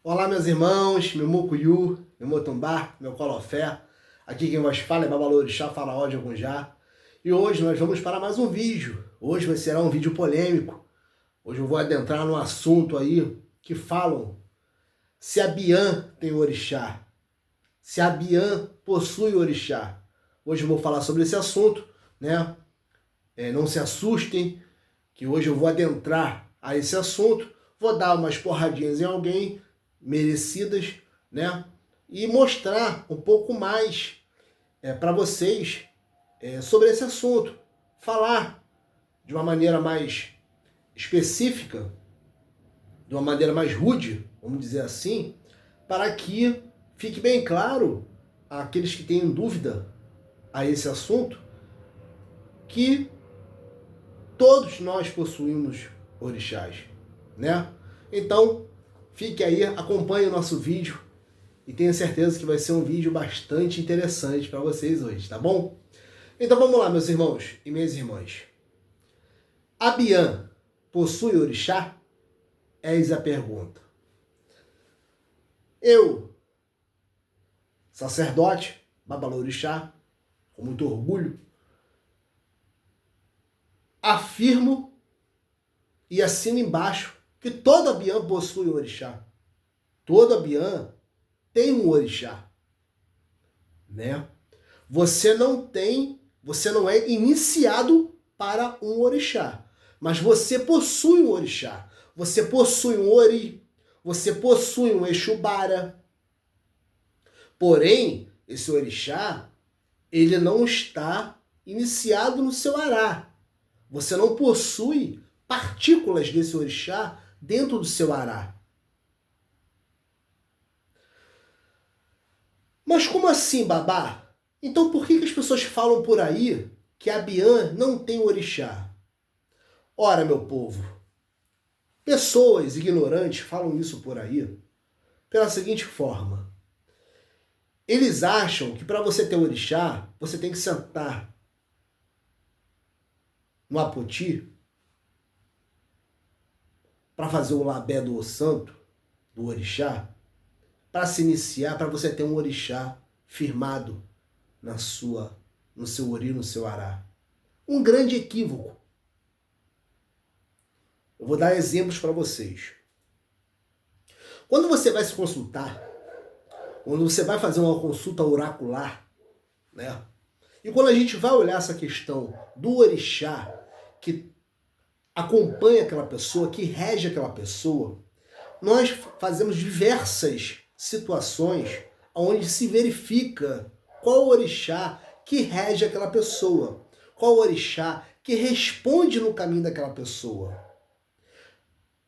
Olá, meus irmãos, meu mucuyu, meu motumbá, meu colofé. Aqui quem vos fala é Babalorixá, faraó de Ogunjá. E hoje nós vamos para mais um vídeo. Hoje será um vídeo polêmico. Hoje eu vou adentrar num assunto aí que falam se a Bian tem orixá, se a Bian possui orixá. Hoje eu vou falar sobre esse assunto, né? Não se assustem, que hoje eu vou adentrar a esse assunto, vou dar umas porradinhas em alguém, merecidas, né? E mostrar um pouco mais para vocês sobre esse assunto. Falar de uma maneira mais específica, de uma maneira mais rude, vamos dizer assim, para que fique bem claro àqueles que têm dúvida a esse assunto, que todos nós possuímos orixás, né? Então, fique aí, acompanhe o nosso vídeo e tenha certeza que vai ser um vídeo bastante interessante para vocês hoje, tá bom? Então vamos lá, meus irmãos e minhas irmãs. A Bian possui orixá? Eis a pergunta. Eu, sacerdote, babalorixá, com muito orgulho, afirmo e assino embaixo que toda Bian possui orixá. Toda Bian tem um orixá, né? Você não é iniciado para um orixá, mas você possui um orixá. Você possui um ori, você possui um exubara. Porém, esse orixá, ele não está iniciado no seu ará. Você não possui partículas desse orixá dentro do seu ará. Mas como assim, babá? Então por que as pessoas falam por aí que a Bian não tem orixá? Ora, meu povo, pessoas ignorantes falam isso por aí pela seguinte forma. Eles acham que para você ter orixá, você tem que sentar no apoti para fazer o labé do santo, do orixá, para se iniciar, para você ter um orixá firmado no seu ori, no seu ará. Um grande equívoco. Eu vou dar exemplos para vocês. Quando você vai se consultar, quando você vai fazer uma consulta oracular, né? E quando a gente vai olhar essa questão do orixá que acompanha aquela pessoa, que rege aquela pessoa, nós fazemos diversas situações onde se verifica qual orixá que rege aquela pessoa, qual orixá que responde no caminho daquela pessoa.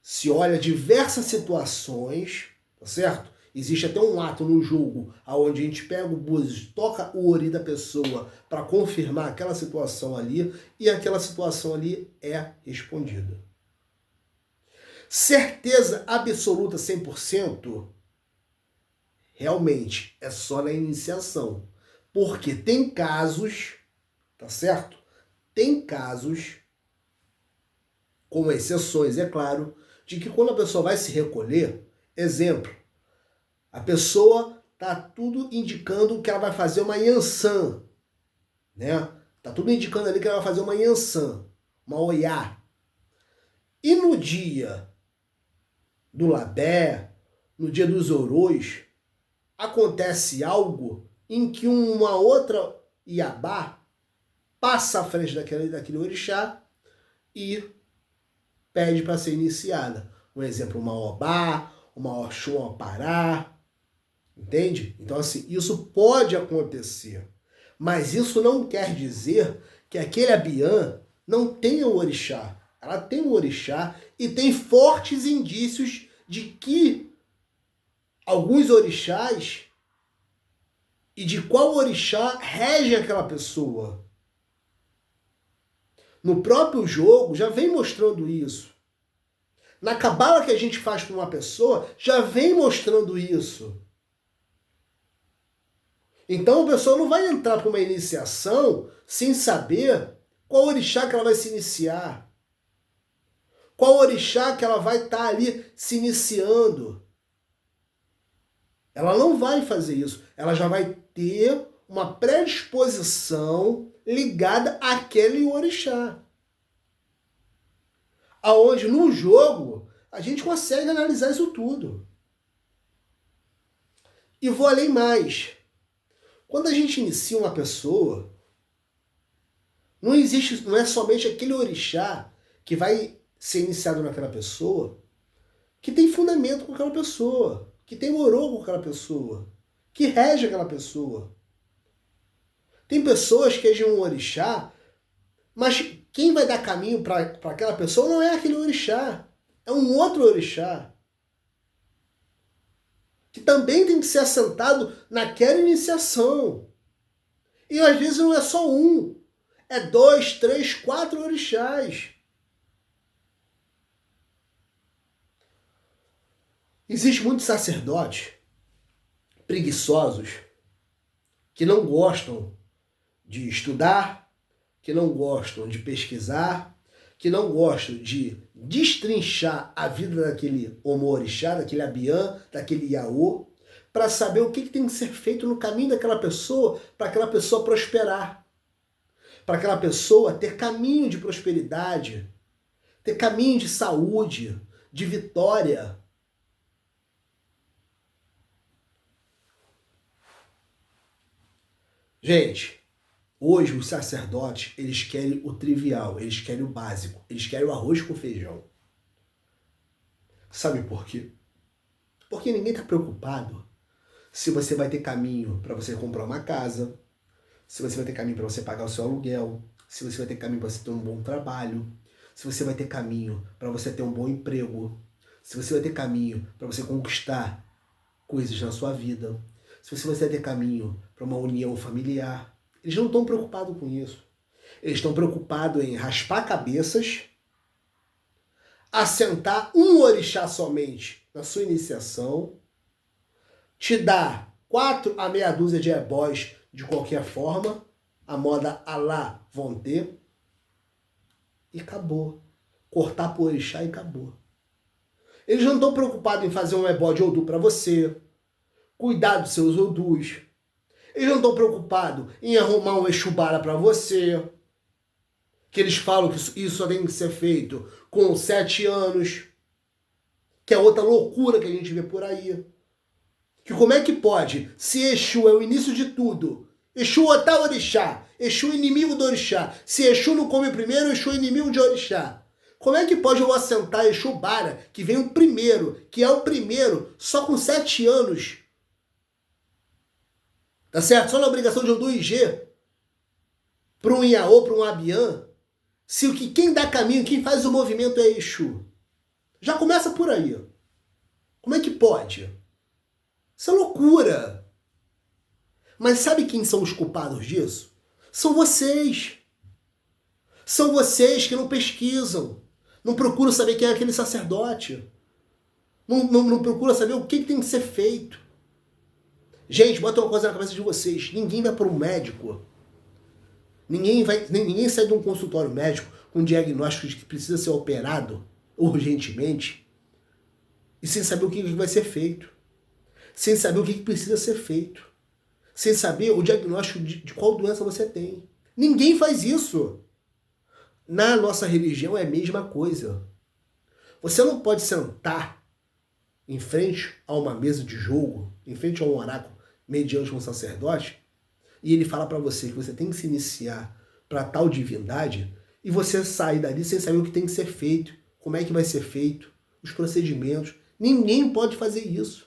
Se olha diversas situações, tá certo? Existe até um ato no jogo onde a gente pega o búzios, toca o ori da pessoa para confirmar aquela situação ali e aquela situação ali é respondida. Certeza absoluta 100%? Realmente é só na iniciação. Porque tem casos, tá certo? Tem casos, com exceções, é claro, de que quando a pessoa vai se recolher, exemplo, a pessoa tá tudo indicando que ela vai fazer uma yansan, né? Tá tudo indicando ali que ela vai fazer uma yansan, uma oiá. E no dia do labé, no dia dos orôs, acontece algo em que uma outra iabá passa à frente daquele orixá e pede para ser iniciada. Um exemplo, uma obá, uma oxum, uma pará. Entende? Então, assim, isso pode acontecer. Mas isso não quer dizer que aquele abiã não tenha o orixá. Ela tem o orixá e tem fortes indícios de que alguns orixás e de qual orixá rege aquela pessoa. No próprio jogo já vem mostrando isso. Na cabala que a gente faz para uma pessoa já vem mostrando isso. Então a pessoa não vai entrar para uma iniciação sem saber qual orixá que ela vai se iniciar. Qual orixá que ela vai estar ali se iniciando. Ela não vai fazer isso. Ela já vai ter uma predisposição ligada àquele orixá. Aonde no jogo a gente consegue analisar isso tudo. E vou além mais. Quando a gente inicia uma pessoa, não é somente aquele orixá que vai ser iniciado naquela pessoa, que tem fundamento com aquela pessoa, que tem morô com aquela pessoa, que rege aquela pessoa. Tem pessoas que regem um orixá, mas quem vai dar caminho para aquela pessoa não é aquele orixá, é um outro orixá, que também tem que ser assentado naquela iniciação. E às vezes não é só um, é 2, 3, 4 orixás. Existe muitos sacerdotes preguiçosos que não gostam de estudar, que não gostam de pesquisar, que não gostam de destrinchar a vida daquele Omorixá, daquele Abiã, daquele Iaô, para saber o que tem que ser feito no caminho daquela pessoa, para aquela pessoa prosperar, para aquela pessoa ter caminho de prosperidade, ter caminho de saúde, de vitória. Gente, hoje os sacerdotes, eles querem o trivial, eles querem o básico, eles querem o arroz com feijão. Sabe por quê? Porque ninguém está preocupado se você vai ter caminho para você comprar uma casa, se você vai ter caminho para você pagar o seu aluguel, se você vai ter caminho para você ter um bom trabalho, se você vai ter caminho para você ter um bom emprego, se você vai ter caminho para você conquistar coisas na sua vida, se você vai ter caminho para uma união familiar. Eles não estão preocupados com isso. Eles estão preocupados em raspar cabeças, assentar um orixá somente na sua iniciação, te dar 4 a meia dúzia de ebós de qualquer forma, a moda Alá vão ter, e acabou. Cortar por orixá e acabou. Eles não estão preocupados em fazer um ebó de Odu para você, cuidar dos seus Odus. Eles não estão preocupados em arrumar um Exubara para você, que eles falam que isso só tem que ser feito com 7 anos, que é outra loucura que a gente vê por aí. Que como é que pode, se Exu é o início de tudo, Exu é tal orixá, Exu é inimigo do orixá, se Exu não come primeiro, Exu é inimigo de orixá. Como é que pode eu assentar Exubara, que vem o primeiro, que é o primeiro, só com 7 anos? Tá certo? Só na obrigação de Odu e G, para um Iaô, para um Abiã, se o que quem dá caminho, quem faz o movimento é Exu. Já começa por aí. Como é que pode? Isso é loucura. Mas sabe quem são os culpados disso? São vocês. São vocês que não pesquisam. Não procuram saber quem é aquele sacerdote. Não procuram saber o que tem que ser feito. Gente, bota uma coisa na cabeça de vocês. Ninguém vai para um médico. Ninguém sai de um consultório médico com um diagnóstico de que precisa ser operado urgentemente e sem saber o que vai ser feito. Sem saber o que precisa ser feito. Sem saber o diagnóstico de qual doença você tem. Ninguém faz isso. Na nossa religião é a mesma coisa. Você não pode sentar em frente a uma mesa de jogo, em frente a um oráculo, mediante um sacerdote, e ele fala para você que você tem que se iniciar para tal divindade, e você sair dali sem saber o que tem que ser feito, como é que vai ser feito, os procedimentos. Ninguém pode fazer isso.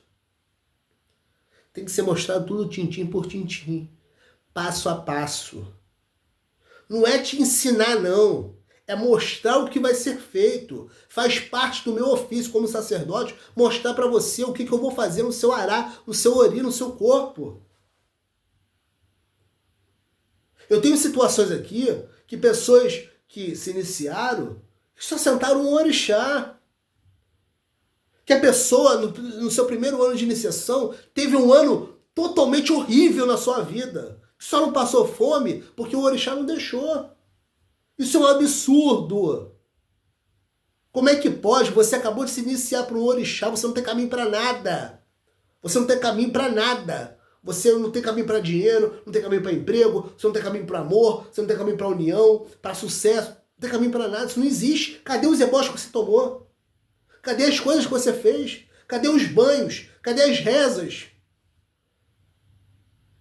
Tem que ser mostrado tudo tintim por tintim, passo a passo. Não é te ensinar, não. É mostrar o que vai ser feito. Faz parte do meu ofício como sacerdote mostrar para você o que eu vou fazer no seu ará, no seu ori, no seu corpo. Eu tenho situações aqui que pessoas que se iniciaram só sentaram um orixá. Que a pessoa, no seu primeiro ano de iniciação, teve um ano totalmente horrível na sua vida. Só não passou fome porque o orixá não deixou. Isso é um absurdo. Como é que pode? Você acabou de se iniciar para um orixá, você não tem caminho para nada. Você não tem caminho para nada. Você não tem caminho para dinheiro, não tem caminho para emprego, você não tem caminho para amor, você não tem caminho para união, para sucesso, não tem caminho para nada, isso não existe. Cadê os deboches que você tomou? Cadê as coisas que você fez? Cadê os banhos? Cadê as rezas?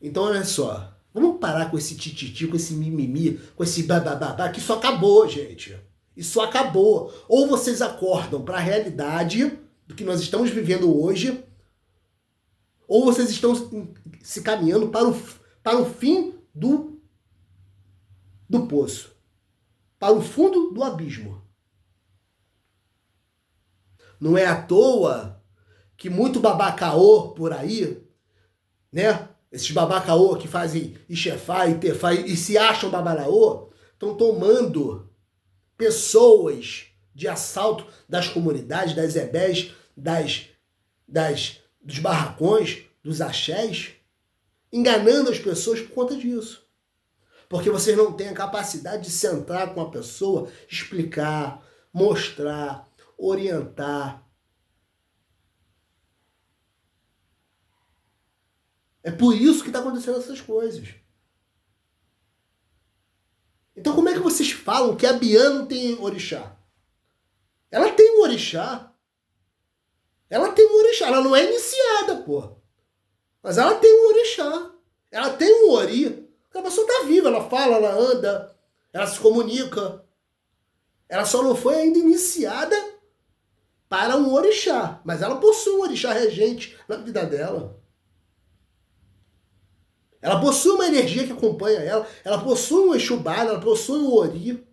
Então olha só, vamos parar com esse tititi, com esse mimimi, com esse bababá, que isso acabou, gente. Isso acabou. Ou vocês acordam para a realidade do que nós estamos vivendo hoje, ou vocês estão se caminhando para o fim do poço, para o fundo do abismo. Não é à toa que muito babacaô por aí, né? Esses babacaô que fazem Ixefá e Tefá e se acham babalaô, estão tomando pessoas de assalto das comunidades, das ebés, dos barracões, dos axés, enganando as pessoas por conta disso. Porque vocês não têm a capacidade de sentar com a pessoa, explicar, mostrar, orientar. É por isso que está acontecendo essas coisas. Então como é que vocês falam que a Bian não tem orixá? Ela tem um orixá. Ela tem um orixá. Ela não é iniciada, pô. Mas ela tem um orixá. Ela tem um ori. A pessoa está viva, ela fala, ela anda, ela se comunica. Ela só não foi ainda iniciada para um orixá. Mas ela possui um orixá regente na vida dela. Ela possui uma energia que acompanha ela. Ela possui um Exubá, ela possui um ori.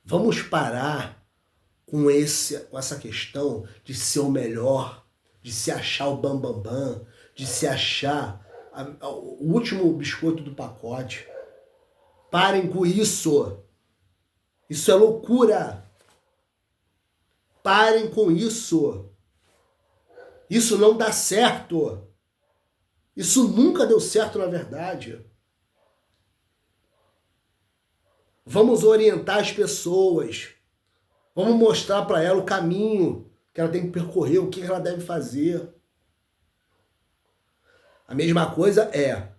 Vamos parar com essa questão de ser o melhor, de se achar o bambambam, de se achar o último biscoito do pacote. Parem com isso. Isso é loucura. Parem com isso. Isso não dá certo. Isso nunca deu certo, na verdade. Vamos orientar as pessoas. Vamos mostrar para ela o caminho que ela tem que percorrer, o que ela deve fazer. A mesma coisa é,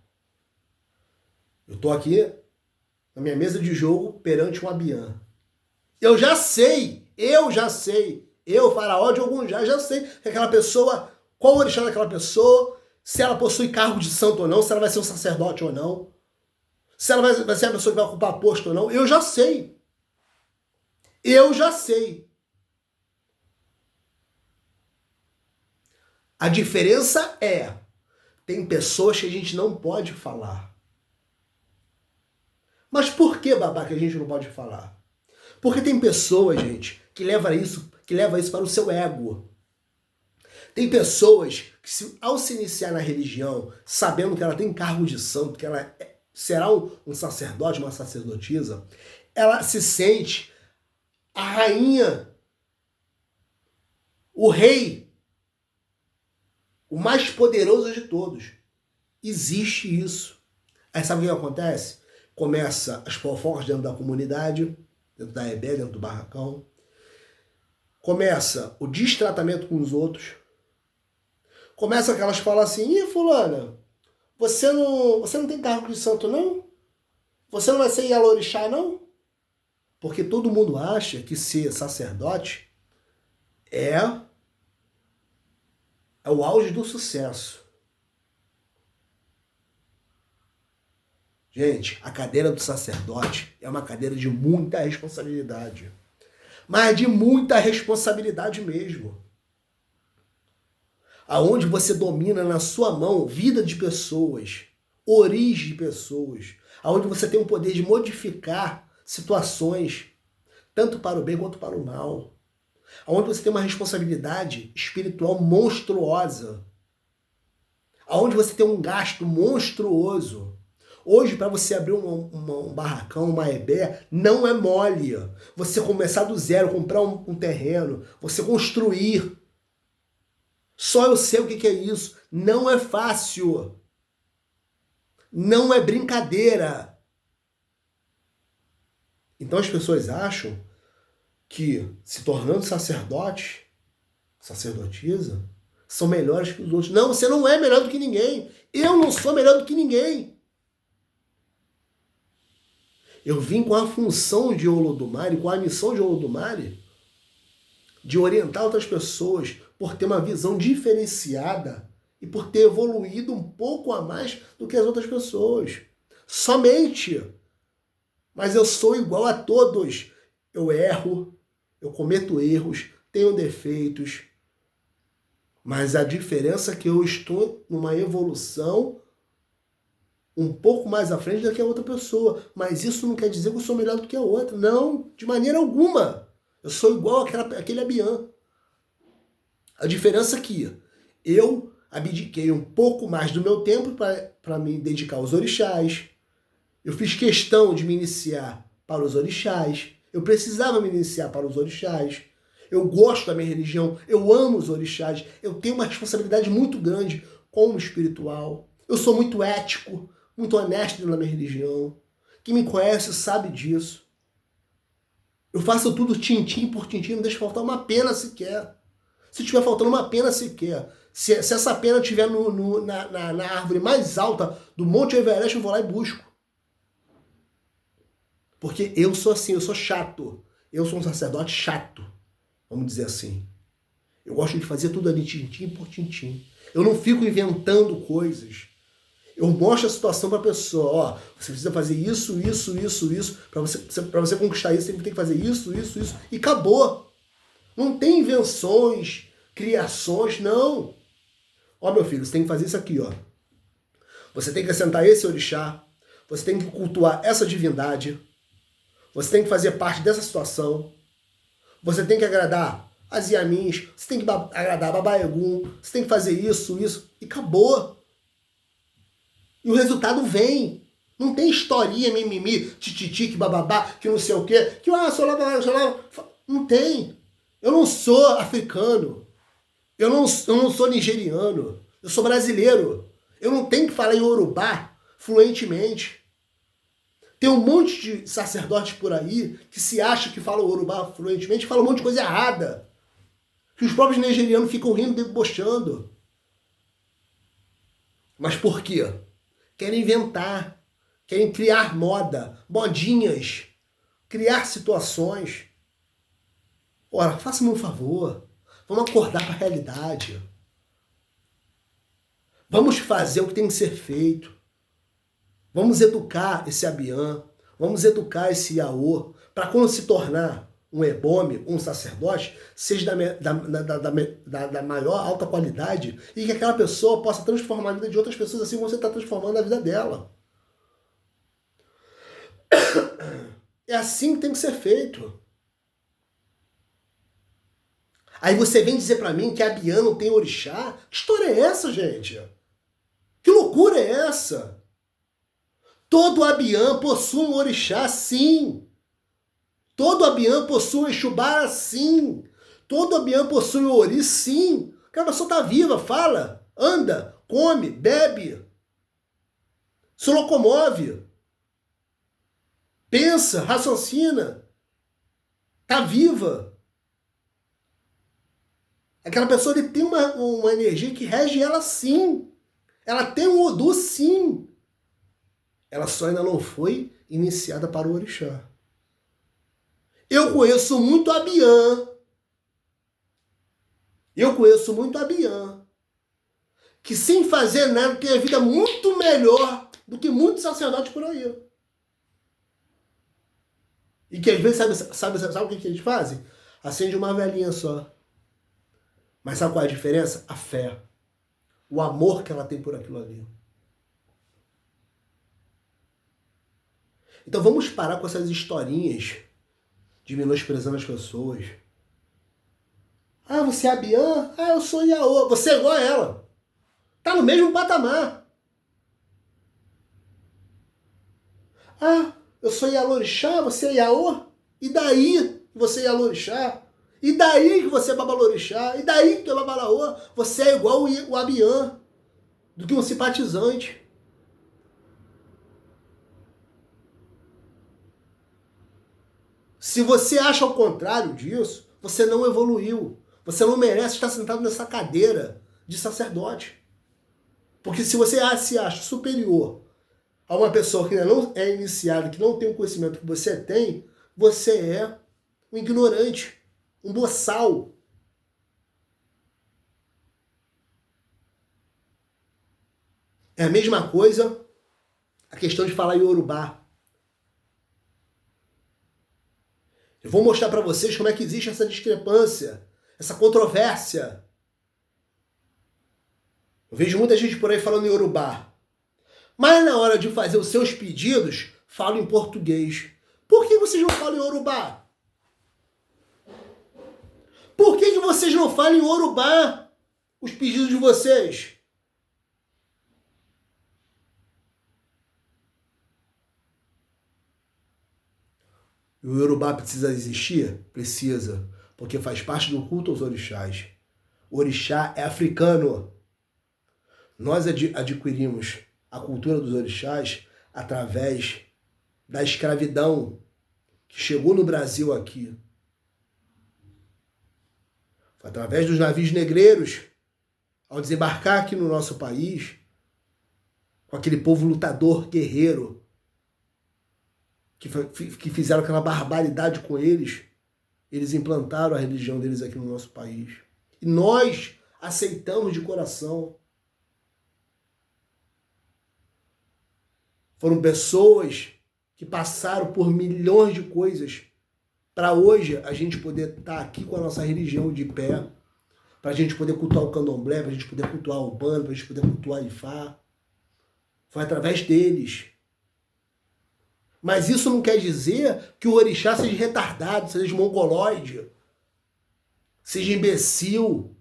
eu estou aqui na minha mesa de jogo perante um Abian. Eu já sei, eu, faraó de algum já sei que aquela pessoa, qual o orixá daquela pessoa, se ela possui cargo de santo ou não, se ela vai ser um sacerdote ou não, se ela vai ser a pessoa que vai ocupar posto ou não, eu já sei. Eu já sei. A diferença é, tem pessoas que a gente não pode falar. Mas por que, babá, que a gente não pode falar? Porque tem pessoas, gente, que leva isso para o seu ego. Tem pessoas que, ao se iniciar na religião, sabendo que ela tem cargo de santo, que ela será um sacerdote, uma sacerdotisa, ela se sente a rainha, o rei, o mais poderoso de todos. Existe isso. Aí sabe o que acontece? Começa as fofocas dentro da comunidade, dentro da EBE, dentro do barracão. Começa o destratamento com os outros. Começa aquelas que falam assim, ih, fulana, você não tem cargo de santo, não? Você não vai ser Yalorixá, não? Porque todo mundo acha que ser sacerdote é o auge do sucesso. Gente, a cadeira do sacerdote é uma cadeira de muita responsabilidade. Mas de muita responsabilidade mesmo. Aonde você domina na sua mão vida de pessoas, origem de pessoas, aonde você tem o poder de modificar situações, tanto para o bem quanto para o mal. Aonde você tem uma responsabilidade espiritual monstruosa. Aonde você tem um gasto monstruoso. Hoje, para você abrir um barracão, uma EBE, não é mole. Você começar do zero, comprar um terreno, você construir. Só eu sei o que é isso. Não é fácil. Não é brincadeira. Então as pessoas acham que, se tornando sacerdote, sacerdotisa, são melhores que os outros. Não, você não é melhor do que ninguém. Eu não sou melhor do que ninguém. Eu vim com a função de Olodumare, com a missão de Olodumare, de orientar outras pessoas por ter uma visão diferenciada e por ter evoluído um pouco a mais do que as outras pessoas. Somente. Mas eu sou igual a todos. Eu erro, eu cometo erros, tenho defeitos. Mas a diferença é que eu estou numa evolução um pouco mais à frente do que a outra pessoa. Mas isso não quer dizer que eu sou melhor do que a outra. Não, de maneira alguma. Eu sou igual àquele Abian. A diferença é que eu abdiquei um pouco mais do meu tempo para me dedicar aos orixás. Eu fiz questão de me iniciar para os orixás. Eu precisava me iniciar para os orixás. Eu gosto da minha religião. Eu amo os orixás. Eu tenho uma responsabilidade muito grande com o espiritual. Eu sou muito ético, muito honesto na minha religião. Quem me conhece sabe disso. Eu faço tudo tintim por tintim, não deixo faltar uma pena sequer. Se tiver faltando uma pena sequer, se essa pena estiver na árvore mais alta do Monte Everest, eu vou lá e busco. Porque eu sou assim, eu sou chato. Eu sou um sacerdote chato, vamos dizer assim. Eu gosto de fazer tudo ali tintim por tintim. Eu não fico inventando coisas. Eu mostro a situação para a pessoa. Ó, você precisa fazer isso. Para você conquistar isso, você tem que fazer isso. E acabou. Não tem invenções, criações, não. Ó, meu filho, você tem que fazer isso aqui, ó. Você tem que assentar esse orixá. Você tem que cultuar essa divindade. Você tem que fazer parte dessa situação. Você tem que agradar as Iamins. Você tem que agradar a Baba Egum. Você tem que fazer isso. E acabou. E o resultado vem. Não tem historinha, mimimi, tititi, que bababá, que não sei o quê. Que, sou lá. Não tem. Eu não sou africano. Eu não sou nigeriano. Eu sou brasileiro. Eu não tenho que falar em Yorubá fluentemente. Tem um monte de sacerdotes por aí que se acha que falam Yorubá fluentemente e falam um monte de coisa errada. Que os próprios nigerianos ficam rindo, debochando. Mas por quê? Querem inventar. Querem criar moda, modinhas. Criar situações. Ora, faça-me um favor. Vamos acordar para a realidade. Vamos fazer o que tem que ser feito. Vamos educar esse Abian. Vamos educar esse Iaô. Para quando se tornar um ebome, um sacerdote, seja da maior alta qualidade e que aquela pessoa possa transformar a vida de outras pessoas assim como você está transformando a vida dela. É assim que tem que ser feito. Aí você vem dizer pra mim que Abian não tem orixá? Que história é essa, gente? Que loucura é essa? Todo Abian possui um orixá, sim. Todo Abian possui um Exubara, sim. Todo Abian possui um Ori, sim. Aquela pessoa tá viva, fala, anda, come, bebe, se locomove, pensa, raciocina, tá viva. Aquela pessoa ele tem uma energia que rege ela, sim. Ela tem um Odu, sim. Ela só ainda não foi iniciada para o orixá. Eu conheço muito Abian. Que sem fazer nada tem a vida muito melhor do que muitos sacerdotes por aí. E que às vezes, sabe o que eles fazem? Acende uma velinha só. Mas sabe qual é a diferença? A fé. O amor que ela tem por aquilo ali. Então vamos parar com essas historinhas de menosprezando as pessoas. Ah, você é Abian? Ah, eu sou Iaô. Você é igual a ela. Tá no mesmo patamar. Ah, eu sou Ialorixá, você é Iaô? E daí que você é Ialorixá? E daí que você é Babalorixá? E daí que tu é Babalaô? Você é igual o Abian, do que um simpatizante. Se você acha o contrário disso, você não evoluiu. Você não merece estar sentado nessa cadeira de sacerdote. Porque se você se acha superior a uma pessoa que ainda não é iniciada, que não tem o conhecimento que você tem, você é um ignorante, um boçal. É a mesma coisa a questão de falar Yorubá. Eu vou mostrar para vocês como é que existe essa discrepância, essa controvérsia. Eu vejo muita gente por aí falando Yorubá. Mas na hora de fazer os seus pedidos, falo em português. Por que vocês não falam em Yorubá? Por que vocês não falam em Yorubá os pedidos de vocês? O Yorubá precisa existir? Precisa, porque faz parte do culto aos orixás. O orixá é africano. Nós adquirimos a cultura dos orixás através da escravidão que chegou no Brasil aqui. Foi através dos navios negreiros, ao desembarcar aqui no nosso país, com aquele povo lutador, guerreiro, que fizeram aquela barbaridade com eles, eles implantaram a religião deles aqui no nosso país. E nós aceitamos de coração. Foram pessoas que passaram por milhões de coisas para hoje a gente poder estar aqui com a nossa religião de pé, para a gente poder cultuar o candomblé, para a gente poder cultuar o Umbanda, para a gente poder cultuar o Ifá. Foi através deles. Mas isso não quer dizer que o orixá seja retardado, seja mongoloide, seja imbecil,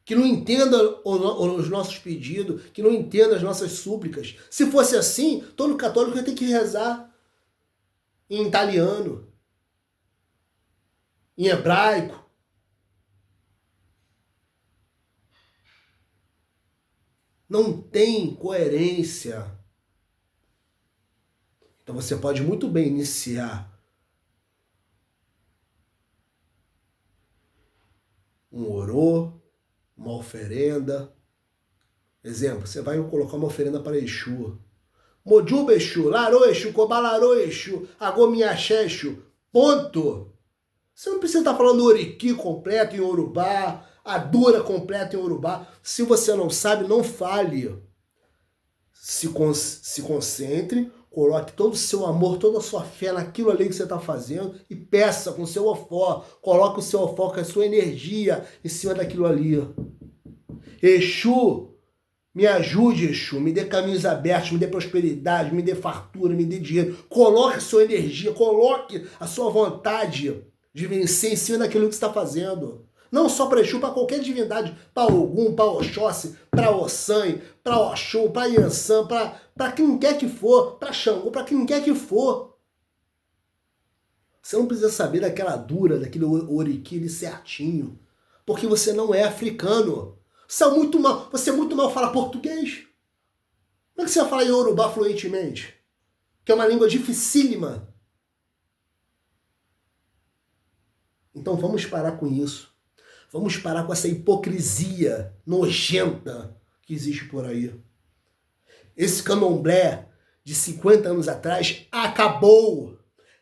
que não entenda os nossos pedidos, que não entenda as nossas súplicas. Se fosse assim, todo católico ia ter que rezar em italiano, em hebraico. Não tem coerência. Então você pode muito bem iniciar um orô, uma oferenda. Exemplo, você vai colocar uma oferenda para Exu. Mojuba Exu, Larô Exu, Cobalarô Exu, Agomiaxé Exu. Ponto. Você não precisa estar falando Oriki completo em Yorubá, Adura completo em Yorubá. Se você não sabe, não fale. Se concentre, coloque todo o seu amor, toda a sua fé naquilo ali que você está fazendo e peça com o seu ofó. Coloque o seu ofó com a sua energia em cima daquilo ali. Exu, me ajude, Exu, me dê caminhos abertos, me dê prosperidade, me dê fartura, me dê dinheiro. Coloque a sua energia, coloque a sua vontade de vencer em cima daquilo que você está fazendo. Não só para Exu, para qualquer divindade, para Ogum, para Oxóssi, para Ossan, para Oxum, para Yansan, para quem quer que for, para Xangô, para quem quer que for. Você não precisa saber daquela dura, daquele oriki certinho, porque você não é africano. Você muito mal fala português. Como é que você vai falar Yorubá fluentemente? Que é uma língua dificílima. Então vamos parar com isso. Vamos parar com essa hipocrisia nojenta que existe por aí. Esse candomblé de 50 anos atrás acabou.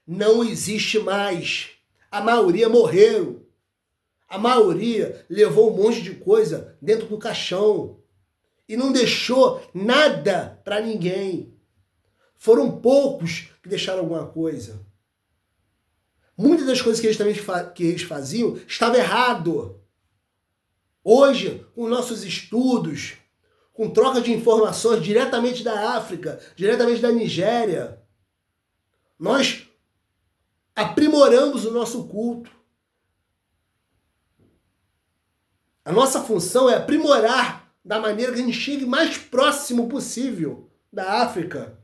Não existe mais. A maioria morreram. A maioria levou um monte de coisa dentro do caixão e não deixou nada para ninguém. Foram poucos que deixaram alguma coisa. Muitas das coisas que eles faziam estava errado. Hoje, com nossos estudos, com troca de informações diretamente da África, diretamente da Nigéria, nós aprimoramos o nosso culto. A nossa função é aprimorar da maneira que a gente chegue mais próximo possível da África.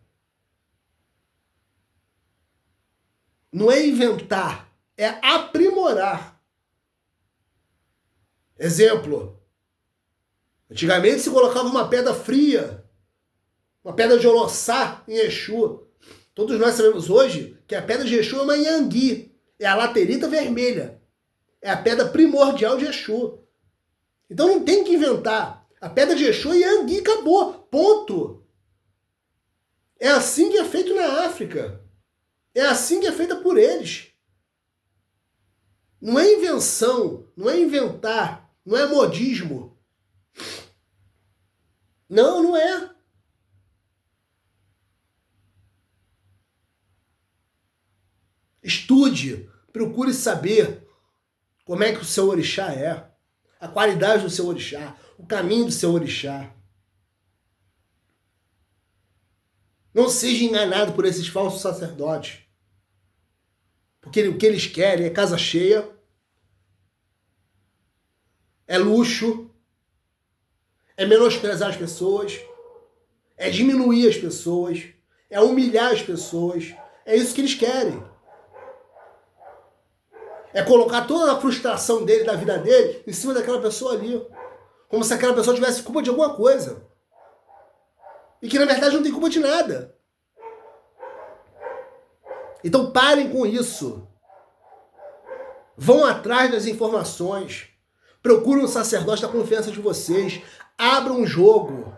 Não é inventar, é aprimorar. Exemplo. Antigamente se colocava uma pedra fria, uma pedra de Olossá em Exu. Todos nós sabemos hoje que a pedra de Exu é uma Yangui, é a laterita vermelha, é a pedra primordial de Exu. Então não tem que inventar. A pedra de Exu é Yangui, acabou, ponto. É assim que é feito na África. É assim que é feita por eles. Não é invenção, não é inventar, não é modismo. Não, não é. Estude, procure saber como é que o seu orixá é, a qualidade do seu orixá, o caminho do seu orixá. Não seja enganado por esses falsos sacerdotes. Porque o que eles querem é casa cheia, é luxo, é menosprezar as pessoas, é diminuir as pessoas, é humilhar as pessoas. É isso que eles querem. É colocar toda a frustração dele, da vida dele, em cima daquela pessoa ali. Como se aquela pessoa tivesse culpa de alguma coisa. E que na verdade não tem culpa de nada. Então parem com isso. Vão atrás das informações. Procurem um sacerdote da confiança de vocês. Abram um jogo.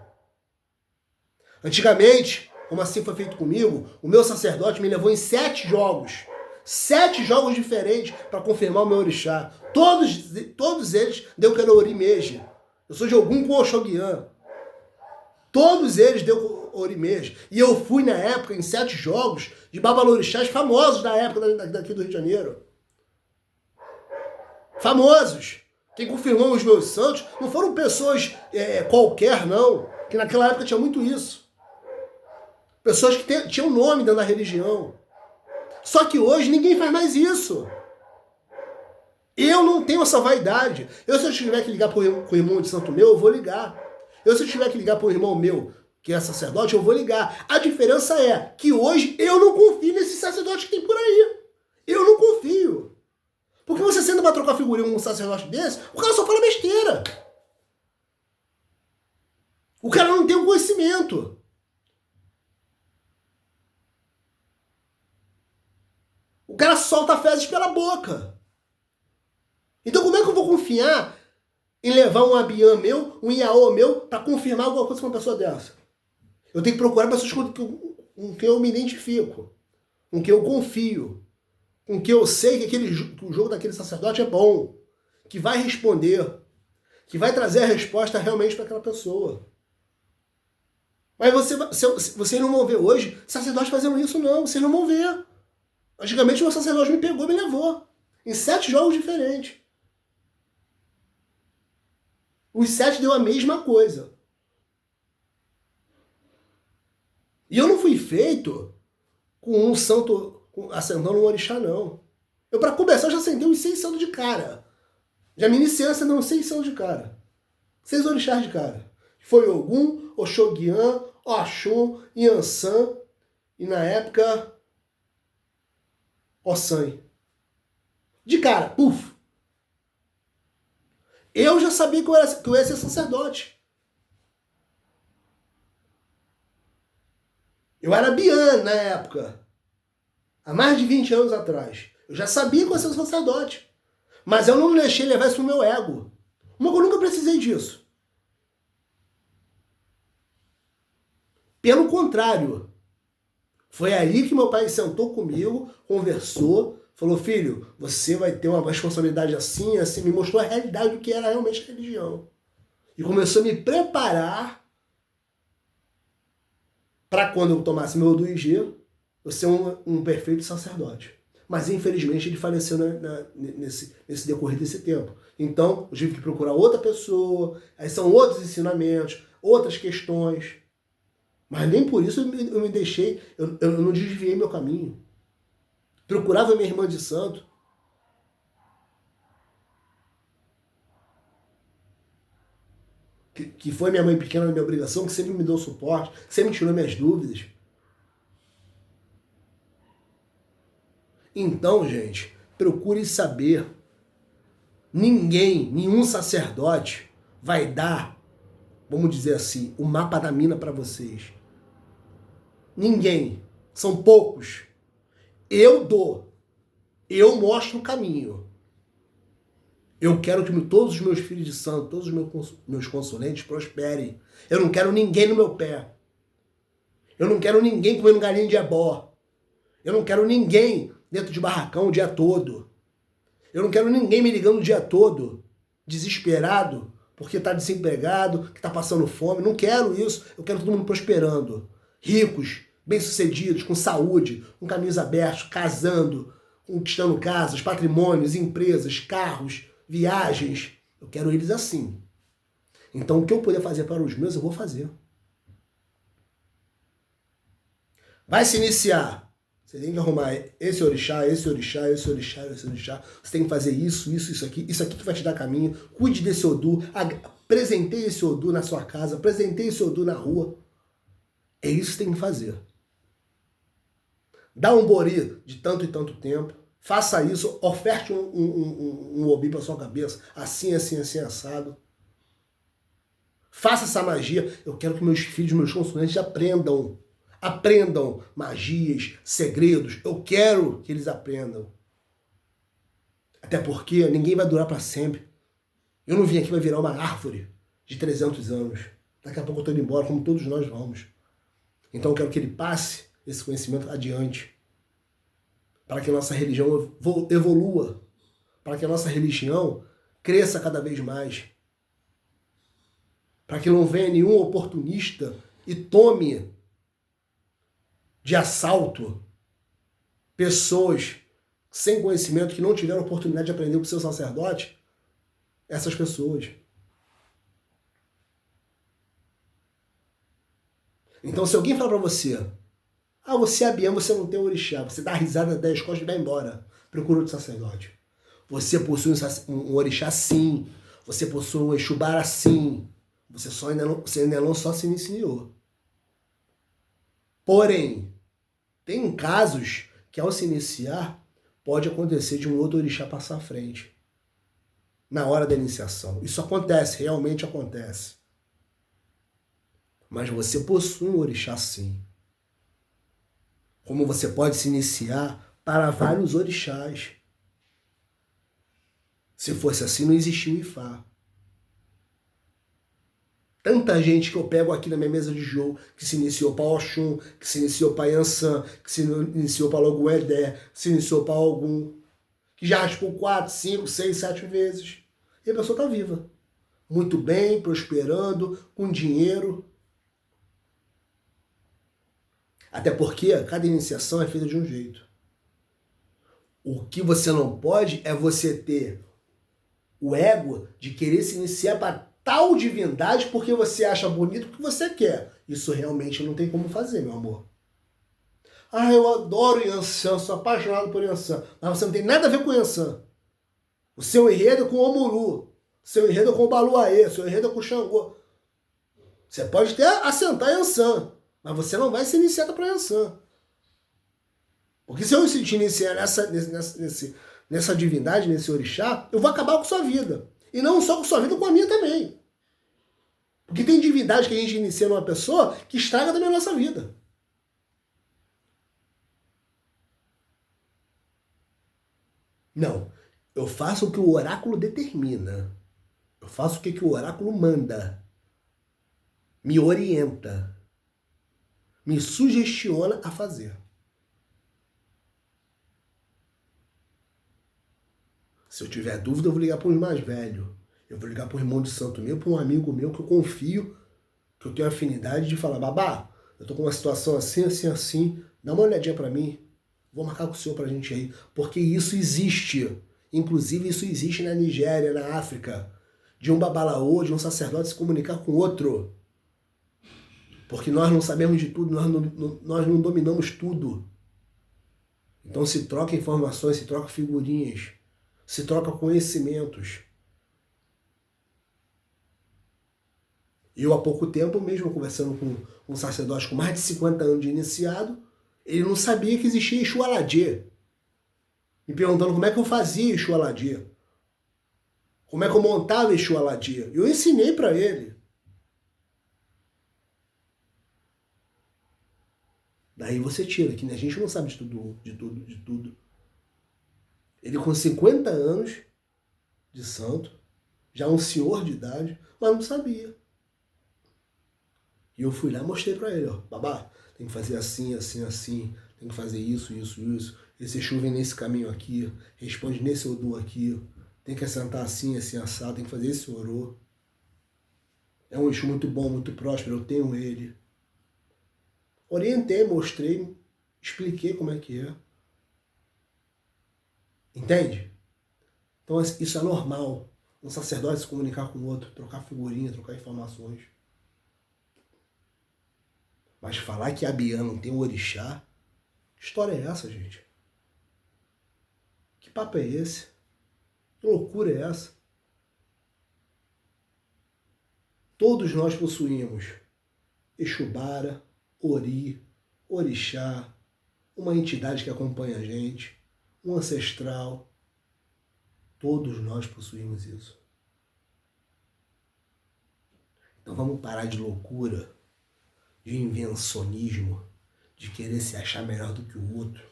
Antigamente, como assim foi feito comigo, o meu sacerdote me levou em 7 jogos. 7 jogos diferentes para confirmar o meu orixá. Todos eles deu Kanori Meiji. Eu sou de Ogum com Oxoguian. Todos eles deu Orimeji. E eu fui na época em 7 jogos de babalorixás famosos da época daqui do Rio de Janeiro. Famosos. Quem confirmou os meus santos não foram pessoas qualquer, não. Que naquela época tinha muito isso. Pessoas que tinham nome dentro da religião. Só que hoje ninguém faz mais isso. Eu não tenho essa vaidade. Se eu tiver que ligar para o irmão de santo meu, eu vou ligar. Se eu tiver que ligar para um irmão meu, que é sacerdote, eu vou ligar. A diferença é que hoje eu não confio nesses sacerdotes que tem por aí. Eu não confio. Porque você senta para trocar figurinha com um sacerdote desse, o cara só fala besteira. O cara não tem um conhecimento. O cara solta fezes pela boca. Então como é que eu vou confiar em levar um Abian meu, um Iaô meu, para confirmar alguma coisa com uma pessoa dessa? Eu tenho que procurar pessoas com quem eu me identifico, com quem eu confio, com quem eu sei que o jogo daquele sacerdote é bom, que vai responder, que vai trazer a resposta realmente para aquela pessoa. Mas vocês não vão ver hoje sacerdotes fazendo isso, não. Vocês não vão ver. Antigamente o meu sacerdote me pegou e me levou. Em 7 jogos diferentes. Os 7 deu a mesma coisa. E eu não fui feito com um santo assentando um orixá, não. Eu, para começar, já acendei uns 6 santos de cara. Já me iniciei acendendo 6 santos de cara. 6 orixás de cara. Foi Ogum, Oxoguian, Oxum, Yansan e, na época, Ossan. De cara, puf. Eu já sabia que eu ia ser sacerdote. Eu era Bian na época. Há mais de 20 anos atrás. Eu já sabia que eu ia ser sacerdote. Mas eu não deixei levar isso pro meu ego. Eu nunca precisei disso. Pelo contrário. Foi aí que meu pai sentou comigo, conversou, falou: filho, você vai ter uma responsabilidade assim, assim. Me mostrou a realidade do que era realmente a religião. E começou a me preparar para quando eu tomasse meu do IG, eu ser um perfeito sacerdote. Mas infelizmente ele faleceu nesse decorrer desse tempo. Então eu tive que procurar outra pessoa, aí são outros ensinamentos, outras questões. Mas nem por isso eu me deixei, eu não desviei meu caminho. Procurava minha irmã de santo. Que foi minha mãe pequena na minha obrigação, que sempre me deu suporte, sempre me tirou minhas dúvidas. Então, gente, procure saber. Nenhum sacerdote vai dar, vamos dizer assim, o mapa da mina para vocês. Ninguém. São poucos. Eu dou. Eu mostro o caminho. Eu quero que todos os meus filhos de santo, todos os meus consulentes prosperem. Eu não quero ninguém no meu pé. Eu não quero ninguém comendo galinha de ebó. Eu não quero ninguém dentro de barracão o dia todo. Eu não quero ninguém me ligando o dia todo, desesperado, porque está desempregado, que está passando fome. Não quero isso. Eu quero todo mundo prosperando. Ricos, bem-sucedidos, com saúde, com caminhos abertos, casando, conquistando casas, patrimônios, empresas, carros, viagens. Eu quero eles assim. Então, o que eu puder fazer para os meus, eu vou fazer. Vai se iniciar. Você tem que arrumar esse orixá, esse orixá, esse orixá, esse orixá. Você tem que fazer isso, isso aqui. Isso aqui que vai te dar caminho. Cuide desse Odu. Apresentei esse Odu na sua casa. Apresentei esse Odu na rua. É isso que você tem que fazer. Dá um bori de tanto e tanto tempo. Faça isso. Oferte um obi para sua cabeça. Assim, assim, assim, assado. Faça essa magia. Eu quero que meus filhos, meus consulentes aprendam. Aprendam magias, segredos. Eu quero que eles aprendam. Até porque ninguém vai durar para sempre. Eu não vim aqui para virar uma árvore de 300 anos. Daqui a pouco eu estou indo embora, como todos nós vamos. Então eu quero que ele passe esse conhecimento adiante. Para que a nossa religião evolua. Para que a nossa religião cresça cada vez mais. Para que não venha nenhum oportunista e tome de assalto pessoas sem conhecimento que não tiveram oportunidade de aprender com o seu sacerdote, essas pessoas. Então, se alguém falar para você, você é abião, você não tem orixá, você dá risada, dá as costas e vai embora, procura outro sacerdote. Você possui um orixá sim, você possui um exubara sim, você ainda não só se iniciou. Porém, tem casos que ao se iniciar, pode acontecer de um outro orixá passar à frente. Na hora da iniciação. Isso acontece, realmente acontece. Mas você possui um orixá sim. Como você pode se iniciar para vários orixás. Se fosse assim, não existia o Ifá. Tanta gente que eu pego aqui na minha mesa de jogo, que se iniciou para Oxum, que se iniciou para Yansan, que se iniciou para Logo Edé, que se iniciou para Ogum, que já raspou 4, 5, 6, 7 vezes. E a pessoa está viva. Muito bem, prosperando, com dinheiro. Até porque cada iniciação é feita de um jeito. O que você não pode é você ter o ego de querer se iniciar para tal divindade porque você acha bonito o que você quer. Isso realmente não tem como fazer, meu amor. Eu adoro Yansan, sou apaixonado por Yansan. Mas você não tem nada a ver com Yansan. O seu enredo é com o Omuru. O seu enredo é com o Baluaê. O seu enredo é com o Xangô. Você pode até assentar Yansan, mas você não vai se iniciar para Yansan. Porque se eu te iniciar nessa divindade, nesse orixá, eu vou acabar com sua vida. E não só com sua vida, com a minha também. Porque tem divindade que a gente inicia numa pessoa que estraga também a nossa vida. Não. Eu faço o que o oráculo determina. Eu faço o que o oráculo manda. Me orienta. Me sugestiona a fazer. Se eu tiver dúvida, eu vou ligar para um mais velho. Eu vou ligar para um irmão de santo meu, para um amigo meu que eu confio, que eu tenho afinidade de falar, babá, eu tô com uma situação assim, assim, assim, dá uma olhadinha para mim, vou marcar com o senhor pra gente aí. Porque isso existe. Inclusive isso existe na Nigéria, na África. De um babalaô, de um sacerdote se comunicar com outro. Porque nós não sabemos de tudo, nós não dominamos tudo. Então se troca informações, se troca figurinhas, se troca conhecimentos. Eu, há pouco tempo, mesmo conversando com um sacerdote com mais de 50 anos de iniciado, ele não sabia que existia Exu Aladê. Me perguntando como é que eu fazia Exu Aladê. Como é que eu montava Exu Aladê. Eu ensinei para ele. Daí você tira, que a gente não sabe de tudo, de tudo, de tudo. Ele com 50 anos de santo, já um senhor de idade, mas não sabia. E eu fui lá e mostrei pra ele, ó, babá, tem que fazer assim, assim, assim, tem que fazer isso, isso, isso. Esse Exu vem nesse caminho aqui, responde nesse Odu aqui, tem que assentar assim, assim, assado, tem que fazer esse orô. É um Exu muito bom, muito próspero, eu tenho ele. Orientei, mostrei, expliquei como é que é. Entende? Então isso é normal. Um sacerdote se comunicar com o outro, trocar figurinha, trocar informações. Mas falar que a Bian não tem um orixá, que história é essa, gente? Que papo é esse? Que loucura é essa? Todos nós possuímos Exubara, Ori, orixá, uma entidade que acompanha a gente, um ancestral. Todos nós possuímos isso. Então vamos parar de loucura, de invencionismo, de querer se achar melhor do que o outro,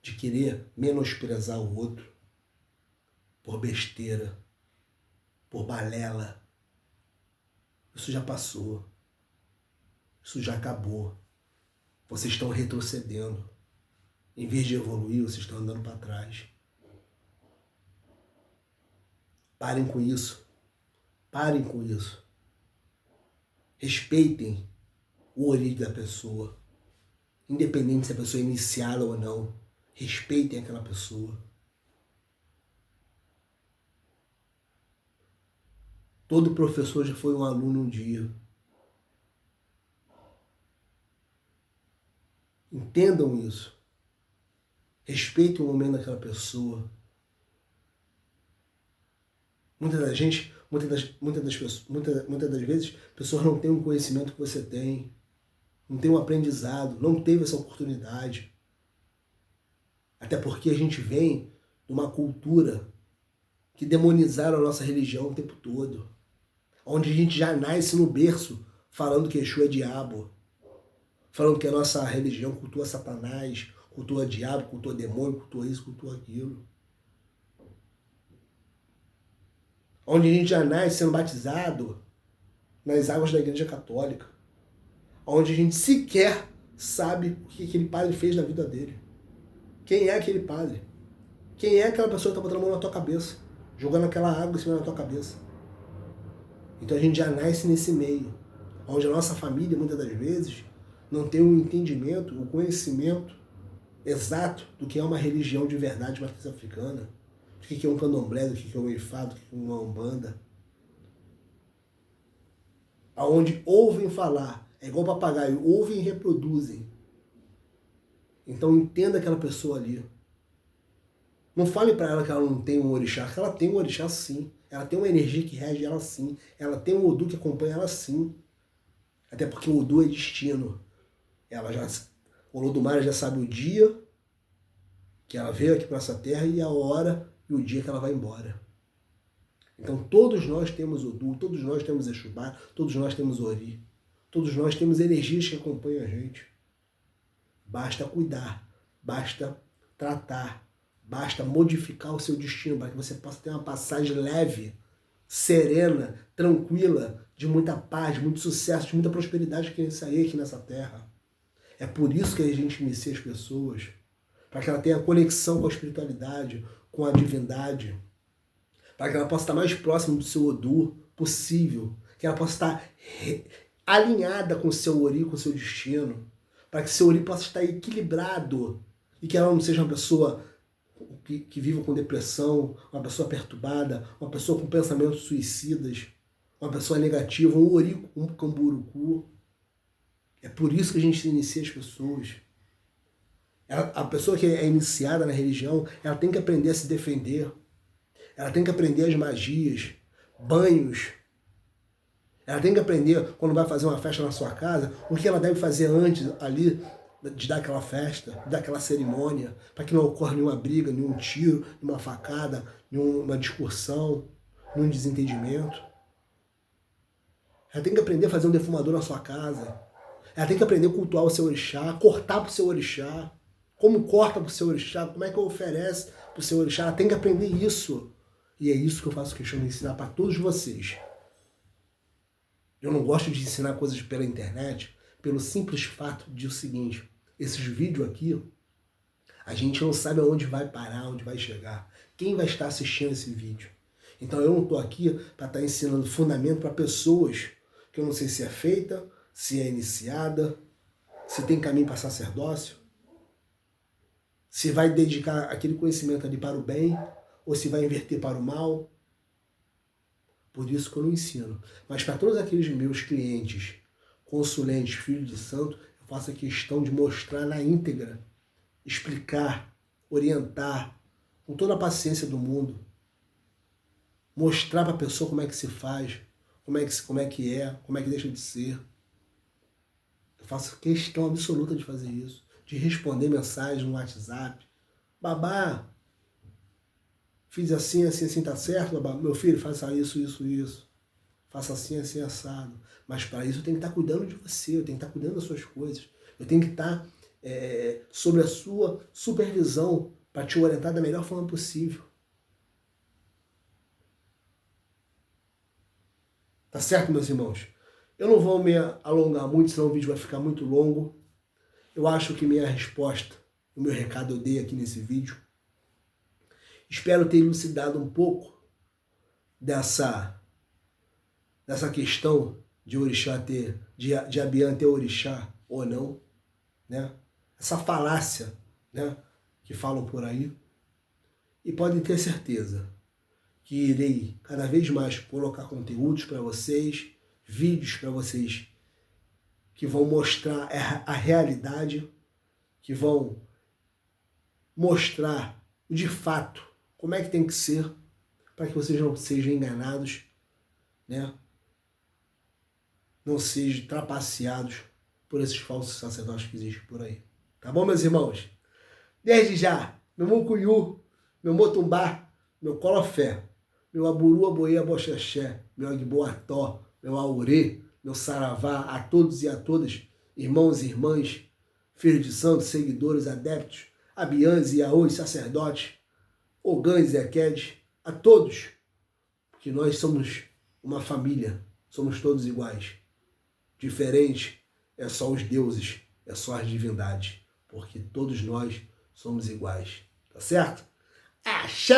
de querer menosprezar o outro por besteira, por balela. Isso já passou. Isso já acabou. Vocês estão retrocedendo. Em vez de evoluir, vocês estão andando para trás. Parem com isso. Parem com isso. Respeitem o origem da pessoa. Independente se a pessoa é iniciada ou não. Respeitem aquela pessoa. Todo professor já foi um aluno um dia. Entendam isso. Respeitem o momento daquela pessoa. Muitas das vezes, pessoas não têm o conhecimento que você tem, não tem um aprendizado, não teve essa oportunidade. Até porque a gente vem de uma cultura que demonizaram a nossa religião o tempo todo, onde a gente já nasce no berço falando que Exu é diabo, falando que a nossa religião cultua Satanás, cultua diabo, cultua demônio, cultua isso, cultua aquilo. Onde a gente já nasce sendo batizado nas águas da Igreja Católica. Onde a gente sequer sabe o que aquele padre fez na vida dele. Quem é aquele padre? Quem é aquela pessoa que está botando a mão na tua cabeça? Jogando aquela água em cima da tua cabeça. Então a gente já nasce nesse meio. Onde a nossa família, muitas das vezes, não tem um entendimento, um conhecimento exato do que é uma religião de verdade de matriz africana. Do que é um candomblé, do que é um ifá, do que é uma umbanda. Aonde ouvem falar, é igual papagaio, ouvem e reproduzem. Então entenda aquela pessoa ali. Não fale para ela que ela não tem um orixá, que ela tem um orixá sim. Ela tem uma energia que rege ela sim. Ela tem um Odu que acompanha ela sim. Até porque o Odu é destino. O Olodumare já sabe o dia que ela veio aqui para essa terra e a hora e o dia que ela vai embora. Então todos nós temos Odu, todos nós temos Exubá, todos nós temos Ori. Todos nós temos energias que acompanham a gente. Basta cuidar, basta tratar, basta modificar o seu destino para que você possa ter uma passagem leve, serena, tranquila, de muita paz, de muito sucesso, de muita prosperidade que sair aqui nessa terra. É por isso que a gente inicia as pessoas, para que ela tenha conexão com a espiritualidade, com a divindade, para que ela possa estar mais próxima do seu Odu possível, que ela possa estar alinhada com o seu Ori, com o seu destino, para que seu Ori possa estar equilibrado e que ela não seja uma pessoa que vive com depressão, uma pessoa perturbada, uma pessoa com pensamentos suicidas, uma pessoa negativa, um Ori, um camburucu. É por isso que a gente inicia as pessoas. A pessoa que é iniciada na religião, ela tem que aprender a se defender. Ela tem que aprender as magias, banhos. Ela tem que aprender, quando vai fazer uma festa na sua casa, o que ela deve fazer antes ali de dar aquela festa, de dar aquela cerimônia, para que não ocorra nenhuma briga, nenhum tiro, nenhuma facada, nenhuma discussão, nenhum desentendimento. Ela tem que aprender a fazer um defumador na sua casa. Ela tem que aprender a cultuar o seu orixá, cortar pro seu orixá, como corta pro seu orixá, como é que oferece pro seu orixá. Ela tem que aprender isso. E é isso que eu faço questão de ensinar para todos vocês. Eu não gosto de ensinar coisas pela internet pelo simples fato de o seguinte, esses vídeos aqui, a gente não sabe aonde vai parar, onde vai chegar. Quem vai estar assistindo esse vídeo? Então eu não estou aqui para estar ensinando fundamento para pessoas que eu não sei se é feita, se é iniciada, se tem caminho para sacerdócio, se vai dedicar aquele conhecimento ali para o bem ou se vai inverter para o mal. Por isso que eu não ensino. Mas para todos aqueles meus clientes, consulentes, filhos de santo, eu faço a questão de mostrar na íntegra, explicar, orientar, com toda a paciência do mundo. Mostrar para a pessoa como é que se faz, como é que deixa de ser. Eu faço questão absoluta de fazer isso, de responder mensagem no WhatsApp. Babá, fiz assim, assim, assim, tá certo, babá? Meu filho, faça isso, isso, isso. Faça assim, assim, assado. Mas para isso eu tenho que estar cuidando de você, eu tenho que estar cuidando das suas coisas. Eu tenho que estar sobre a sua supervisão para te orientar da melhor forma possível. Tá certo, meus irmãos? Eu não vou me alongar muito, senão o vídeo vai ficar muito longo. Eu acho que minha resposta, o meu recado eu dei aqui nesse vídeo. Espero ter elucidado um pouco dessa questão de orixá ter, de Abian ter orixá ou não, né? Essa falácia, né, que falam por aí. E podem ter certeza que irei cada vez mais colocar conteúdos para vocês, vídeos para vocês que vão mostrar a realidade, que vão mostrar de fato como é que tem que ser para que vocês não sejam enganados, né? Não sejam trapaceados por esses falsos sacerdotes que existem por aí. Tá bom, meus irmãos? Desde já, meu mucuyu, meu motumbá, meu colofé, meu aburu, aboê, aboxaxé, meu agboató, meu aurê, meu saravá, a todos e a todas, irmãos e irmãs, filhos de santos, seguidores, adeptos, abiãs e aôs, sacerdotes, ogãs e aquedes, a todos, porque nós somos uma família, somos todos iguais. Diferente é só os deuses, é só as divindades, porque todos nós somos iguais, tá certo? Axé!